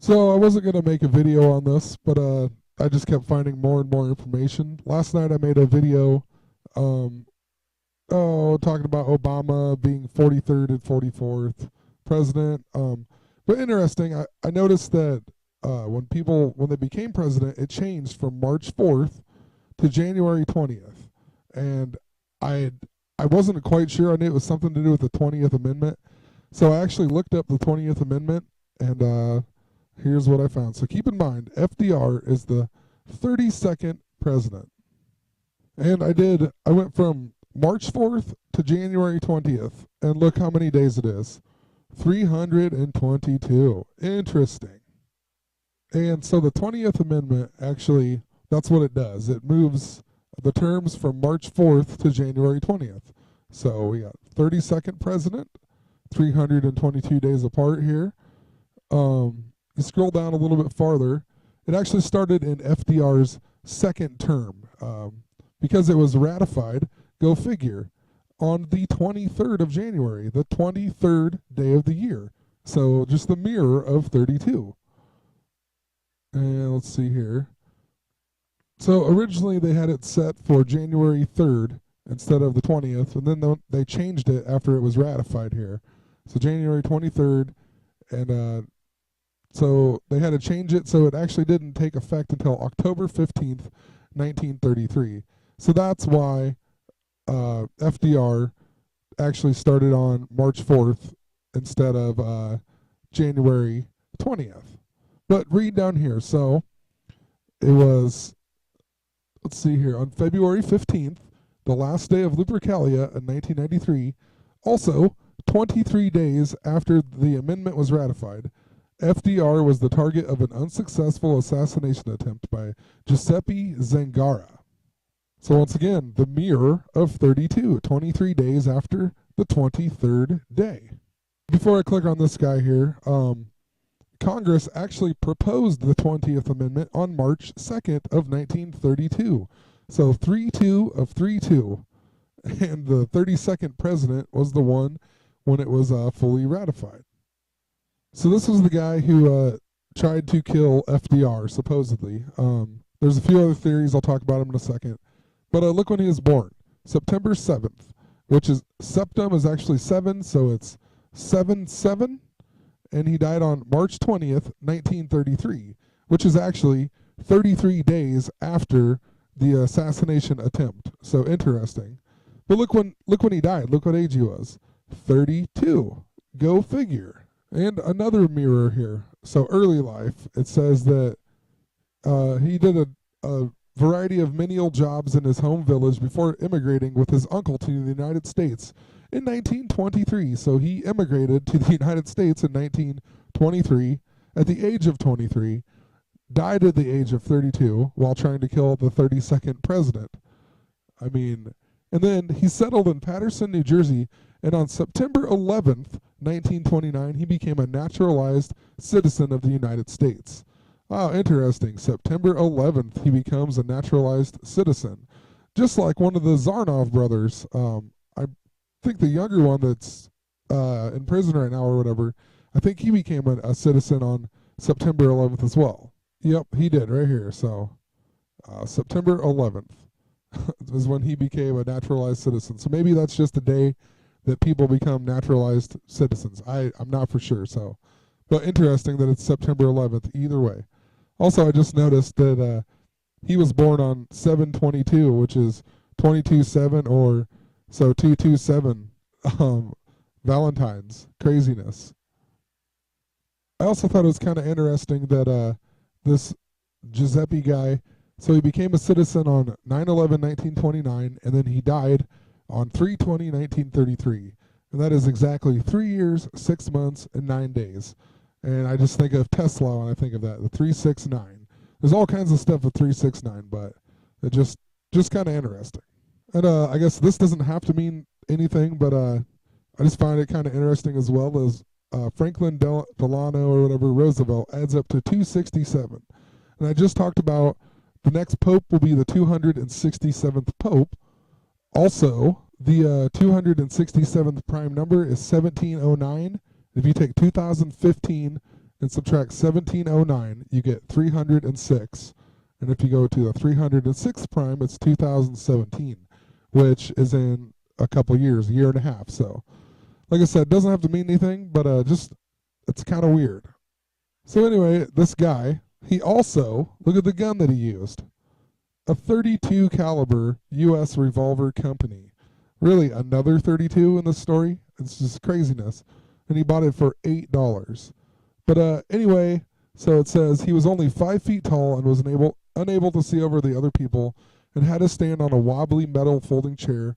So I wasn't going to make a video on this, but I just kept finding more and more information. Last night I made a video um, talking about Obama being 43rd and 44th president. But interesting, I noticed that when they became president, it changed from March 4th to January 20th. And I I wasn't quite sure. I knew it was something to do with the 20th Amendment. So I actually looked up the 20th Amendment, and here's what I found. So keep in mind, FDR is the 32nd president. And I went from March 4th to January 20th, and look how many days it is. 322. Interesting. And so the 20th Amendment actually, that's what it does. It moves the terms from March 4th to January 20th. So we got 32nd president, 322 days apart here. You scroll down a little bit farther. It actually started in FDR's second term because it was ratified, go figure, on the 23rd of January, the 23rd day of the year. So just the mirror of 32. And let's see here. So originally they had it set for January 3rd instead of the 20th, and then they changed it after it was ratified here. So January 23rd, and so they had to change it so it actually didn't take effect until October 15th, 1933. So that's why FDR actually started on March 4th instead of January 20th. But read down here. So it was, let's see here, on February 15th, the last day of Lupercalia in 1993, also 23 days after the amendment was ratified, FDR was the target of an unsuccessful assassination attempt by Giuseppe Zangara. So once again, the mirror of 32, 23 days after the 23rd day. Before I click on this guy here, Congress actually proposed the 20th Amendment on March 2nd of 1932. So 3-2 of 3-2. And the 32nd president was the one when it was fully ratified. So this was the guy who tried to kill FDR, supposedly. There's a few other theories. I'll talk about them in a second. But look when he was born. September 7th, which is, septum is actually 7, so it's 7-7. And he died on March 20th, 1933, which is actually 33 days after the assassination attempt. So interesting. But look when he died. Look what age he was. 32. Go figure. And another mirror here. So early life, it says that he did a variety of menial jobs in his home village before immigrating with his uncle to the United States in 1923. So he immigrated to the United States in 1923 at the age of 23, died at the age of 32 while trying to kill the 32nd president. I mean, and then he settled in Paterson, New Jersey, and on September 11th, 1929, he became a naturalized citizen of the United States. Wow, interesting. September 11th, he becomes a naturalized citizen. Just like one of the Zarnov brothers. I think the younger one that's in prison right now or whatever, I think he became a citizen on September 11th as well. Yep, he did right here. So September 11th is when he became a naturalized citizen. So maybe that's just a day that people become naturalized citizens. I'm not for sure. So, but interesting that it's September 11th either way. Also, I just noticed that he was born on 7/22, which is 22/7, or so 227. Valentine's. Craziness. I also thought it was kind of interesting that this Giuseppe guy, so he became a citizen on 9/11/1929, and then he died on 3/20/1933. And that is exactly 3 years, 6 months, and 9 days. And I just think of Tesla when I think of that, the 369. There's all kinds of stuff with 369, but it just kind of interesting. And I guess this doesn't have to mean anything, but I just find it kind of interesting as well as Franklin Delano or whatever, Roosevelt, adds up to 267. And I just talked about the next pope will be the 267th pope. Also, the 267th prime number is 1709. If you take 2015 and subtract 1709, you get 306. And if you go to the 306th prime, it's 2017, which is in a couple years, a year and a half. So, like I said, it doesn't have to mean anything, but just it's kind of weird. So anyway, this guy, he also, look at the gun that he used. A 32 caliber U.S. revolver company. Really, another 32 in this story? It's just craziness. And he bought it for $8. But anyway, so it says he was only 5 feet tall and was unable to see over the other people and had to stand on a wobbly metal folding chair,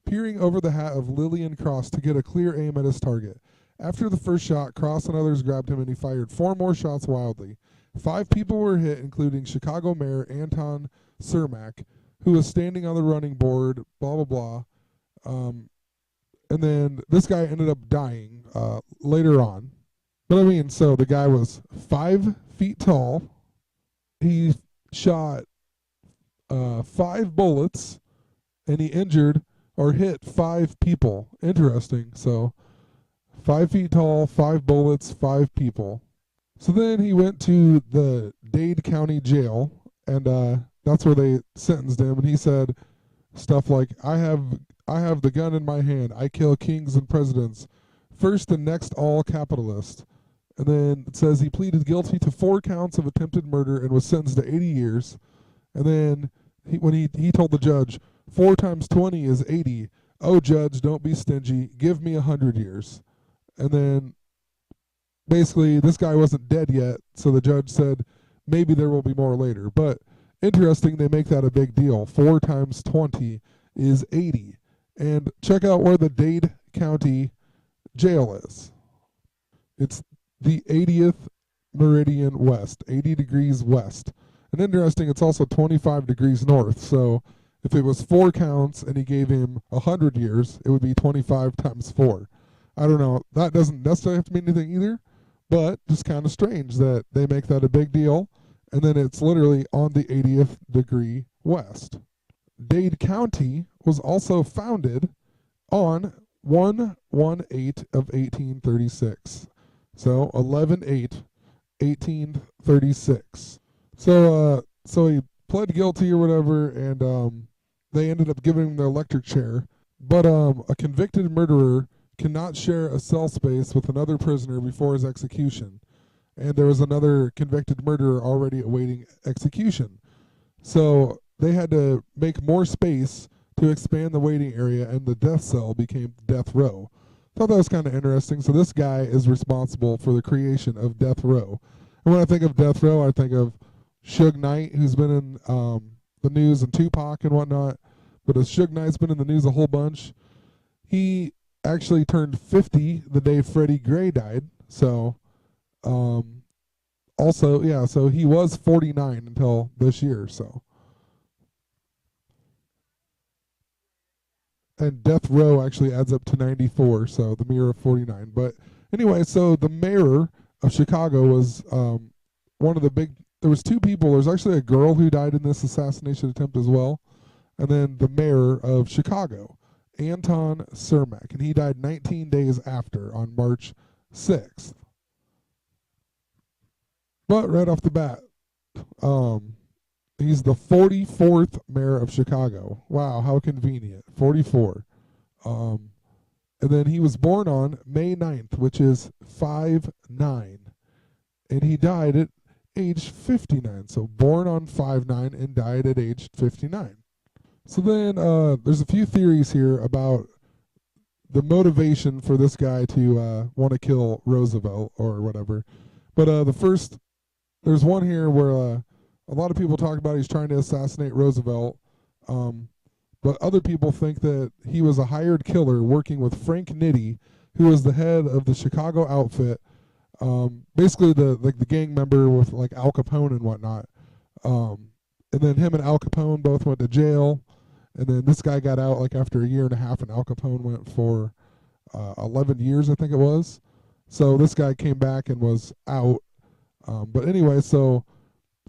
peering over the hat of Lillian Cross to get a clear aim at his target. After the first shot, Cross and others grabbed him and he fired 4 more shots wildly. 5 people were hit, including Chicago Mayor Anton Cermak, who was standing on the running board, blah, blah, blah. And then this guy ended up dying later on. But I mean, so the guy was 5 feet tall. He shot 5 bullets, and he injured or hit 5 people. Interesting. So 5 feet tall, 5 bullets, 5 people. So then he went to the Dade County Jail, and that's where they sentenced him. And he said stuff like, I have the gun in my hand. I kill kings and presidents. First and next all capitalist. And then it says he pleaded guilty to 4 counts of attempted murder and was sentenced to 80 years. And then when he told the judge, 4 times 20 is 80. Oh, judge, don't be stingy. Give me 100 years. And then basically this guy wasn't dead yet, so the judge said maybe there will be more later. But interesting, they make that a big deal. 4 times 20 is 80. And check out where the Dade County Jail is. It's the 80th meridian west, 80 degrees west. And interesting, it's also 25 degrees north. So if it was 4 counts and he gave him 100 years, it would be 25 times 4. I don't know. That doesn't necessarily have to mean anything either, but just kind of strange that they make that a big deal. And then it's literally on the 80th degree west. Dade County was also founded on 1/18 of 1836. So 11/8, 1836. So he pled guilty or whatever, and they ended up giving him the electric chair. But a convicted murderer cannot share a cell space with another prisoner before his execution. And there was another convicted murderer already awaiting execution. So they had to make more space to expand the waiting area, and the death cell became death row. Thought that was kind of interesting. So this guy is responsible for the creation of death row. And when I think of death row, I think of Suge Knight, who's been in the news, and Tupac and whatnot. But as Suge Knight's been in the news a whole bunch, he actually turned 50 the day Freddie Gray died. So also, yeah, so he was 49 until this year. So. And death row actually adds up to 94, so the mirror of 49. But anyway, so the mayor of Chicago was one of the big, there was 2 people. There's actually a girl who died in this assassination attempt as well. And then the mayor of Chicago, Anton Cermak, and he died 19 days after on March 6th. But right off the bat, he's the 44th mayor of Chicago. Wow, how convenient. 44. And then he was born on May 9th, which is 5/9. And he died at age 59. So born on 5/9 and died at age 59. So then there's a few theories here about the motivation for this guy to want to kill Roosevelt or whatever. But there's one here where a lot of people talk about he's trying to assassinate Roosevelt, but other people think that he was a hired killer working with Frank Nitti, who was the head of the Chicago outfit, basically the gang member with like Al Capone and whatnot. And then him and Al Capone both went to jail, and then this guy got out like after a year and a half, and Al Capone went for 11 years, I think it was. So this guy came back and was out. But anyway, so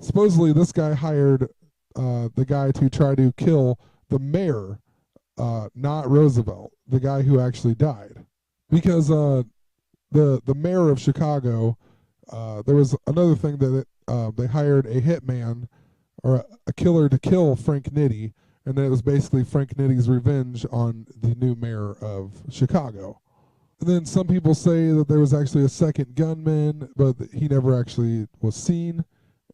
supposedly this guy hired the guy to try to kill the mayor, not Roosevelt, the guy who actually died. Because the mayor of Chicago There was another thing that they hired a hitman or a killer to kill Frank Nitti, and then it was basically Frank Nitti's revenge on the new mayor of Chicago. And then some people say that there was actually a second gunman, but he never actually was seen.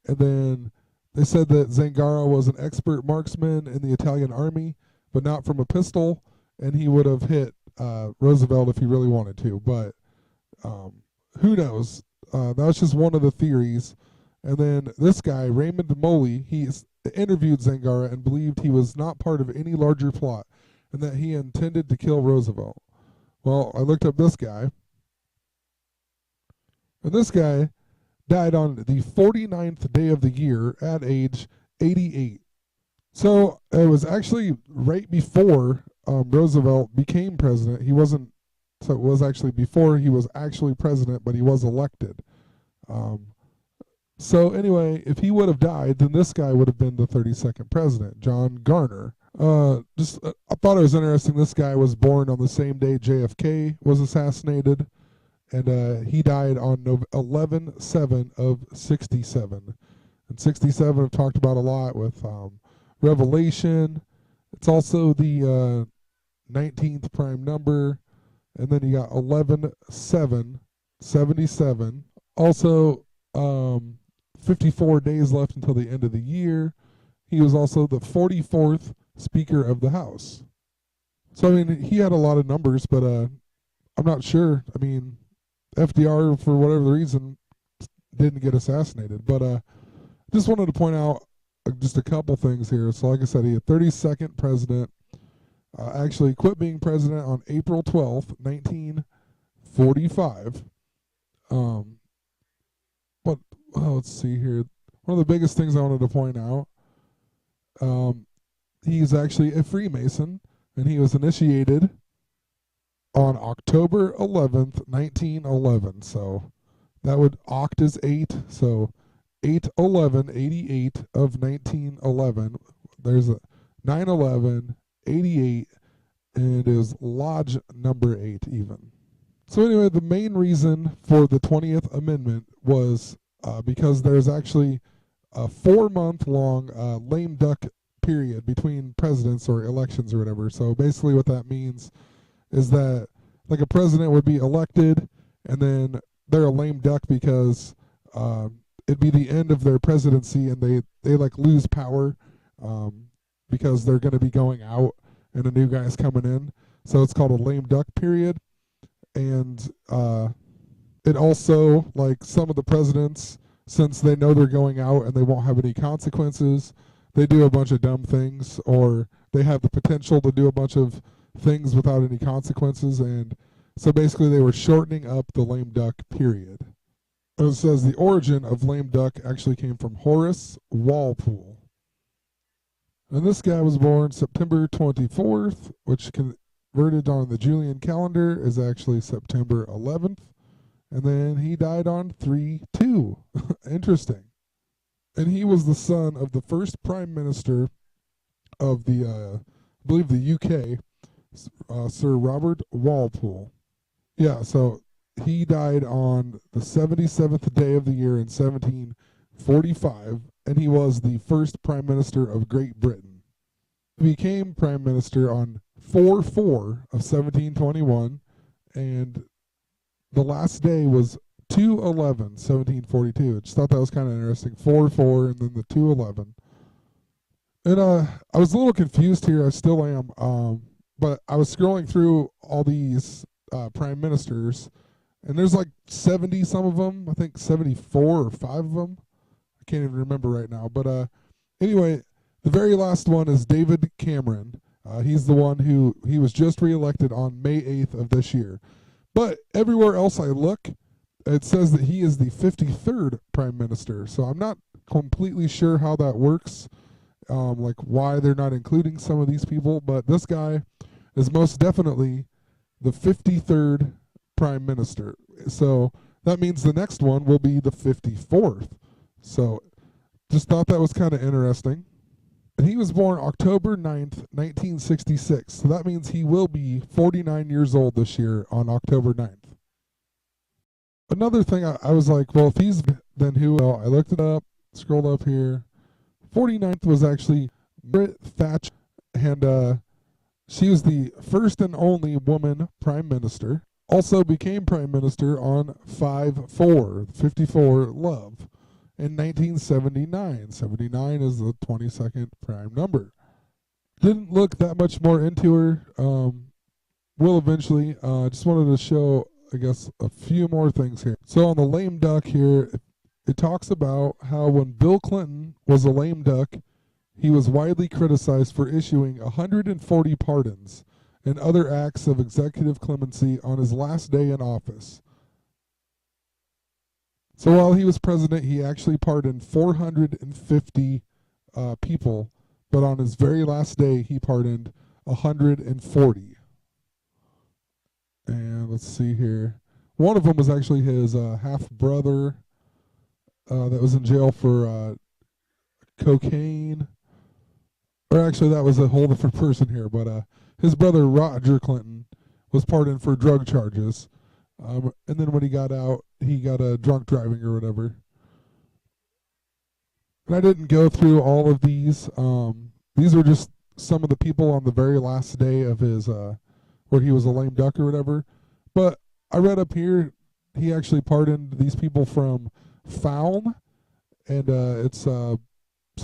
And then they said that Zangara was an expert marksman in the Italian army, but not from a pistol, and he would have hit Roosevelt if he really wanted to. But who knows? That was just one of the theories. And then this guy, Raymond Moley, he interviewed Zangara and believed he was not part of any larger plot and that he intended to kill Roosevelt. Well, I looked up this guy, and this guy died on the 49th day of the year at age 88. So it was actually right before Roosevelt became president. He wasn't, so it was actually before he was actually president, but he was elected. So anyway, if he would have died, then this guy would have been the 32nd president, John Garner. I thought it was interesting. This guy was born on the same day JFK was assassinated, and he died on 11/7 of 67. And 67 I've talked about a lot with Revelation. It's also the 19th prime number, and then you got 11/7, 77. Also, 54 days left until the end of the year. He was also the 44th Speaker of the House. So, I mean, he had a lot of numbers, but I'm not sure. I mean, FDR, for whatever reason, didn't get assassinated. But just wanted to point out just a couple things here. So, like I said, he had 32nd president. Actually quit being president on April 12th, 1945. But let's see here. One of the biggest things I wanted to point out, he's actually a Freemason, and he was initiated on October 11th, 1911. So that would oct is 8, so 8/11/88 of 1911. There's a 9/11, 88, and it is lodge number 8 even. So anyway, the main reason for the 20th Amendment was because there's actually a 4-month-long lame duck period between presidents or elections or whatever. So basically what that means is that like a president would be elected and then they're a lame duck because it'd be the end of their presidency and they like lose power because they're going to be going out and a new guy's coming in. So it's called a lame duck period. And it also, like some of the presidents, since they know they're going out and they won't have any consequences, they do a bunch of dumb things, or they have the potential to do a bunch of things without any consequences. And so basically they were shortening up the lame duck period. It says the origin of lame duck actually came from Horace Walpole. And this guy was born September 24th, which converted on the Julian calendar is actually September 11th. And then he died on 3/2. Interesting. And he was the son of the first prime minister of the, I believe the UK, Sir Robert Walpole. Yeah, so he died on the 77th day of the year in 1745, and he was the first prime minister of Great Britain. He became prime minister on 4/4 of 1721, and the last day was 2/11/1742. I just thought that was kind of interesting. 4/4 and then the 2/11. And I was a little confused here. I still am. But I was scrolling through all these prime ministers, and there's like 70 some of them. I think 74 or 5 of them. I can't even remember right now. But anyway, the very last one is David Cameron. He's the one he was just reelected on May 8th of this year. But everywhere else I look, it says that he is the 53rd prime minister. So I'm not completely sure how that works, like why they're not including some of these people. But this guy is most definitely the 53rd prime minister. So that means the next one will be the 54th. So just thought that was kind of interesting. And he was born October 9th, 1966. So that means he will be 49 years old this year on October 9th. another thing, I was like, well, if he's, then who? Well, I looked it up, scrolled up here. 49th was actually Margaret Thatcher, and she was the first and only woman prime minister. Also became prime minister on 54 love in 1979. 79 is the 22nd prime number. Didn't look that much more into her. Will eventually. Just wanted to show, I guess, a few more things here. So on the lame duck here, it talks about how when Bill Clinton was a lame duck, he was widely criticized for issuing 140 pardons and other acts of executive clemency on his last day in office. So while he was president, he actually pardoned 450 people, but on his very last day, he pardoned 140. And let's see here. One of them was actually his half brother that was in jail for cocaine. Or actually, that was a whole different person here. But his brother Roger Clinton was pardoned for drug charges. And then when he got out, he got a drunk driving or whatever. And I didn't go through all of these. These were just some of the people on the very last day of his, where he was a lame duck or whatever. But I read up here, he actually pardoned these people from Foulm, and it's some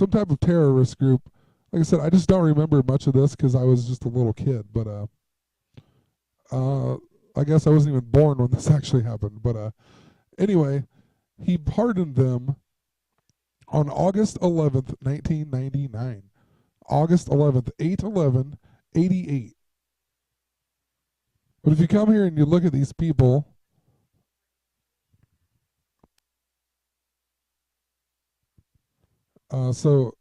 type of terrorist group. Like I said, I just don't remember much of this because I was just a little kid. But I guess I wasn't even born when this actually happened. But anyway, he pardoned them on August 11th, 1999. August 11th, 8/11/88. But if you come here and you look at these people, so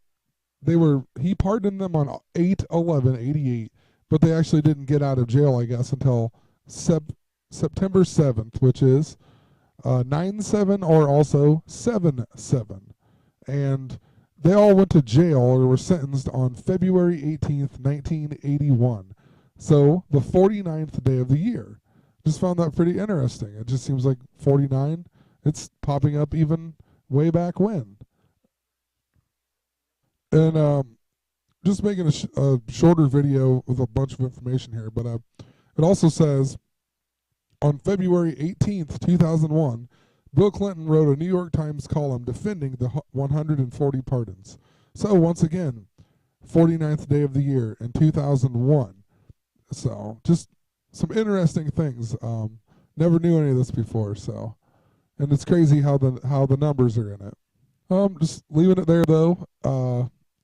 he pardoned them on 8/11/88, but they actually didn't get out of jail, I guess, until September 7th, which is 9/7 or also 7/7. And they all went to jail or were sentenced on February 18th, 1981. So the 49th day of the year. Just found that pretty interesting. It just seems like 49, it's popping up even way back when. And just making a shorter video with a bunch of information here, but it also says on February 18th, 2001, Bill Clinton wrote a New York Times column defending the 140 pardons. So once again, 49th day of the year in 2001. So just some interesting things. Never knew any of this before. So, and it's crazy how the numbers are in it. Just leaving it there though.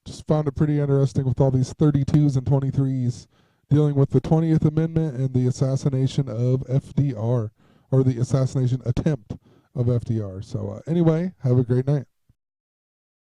Just found it pretty interesting with all these 32's and 23's dealing with the 20th Amendment and the assassination of FDR, or the assassination attempt of FDR. So anyway, have a great night.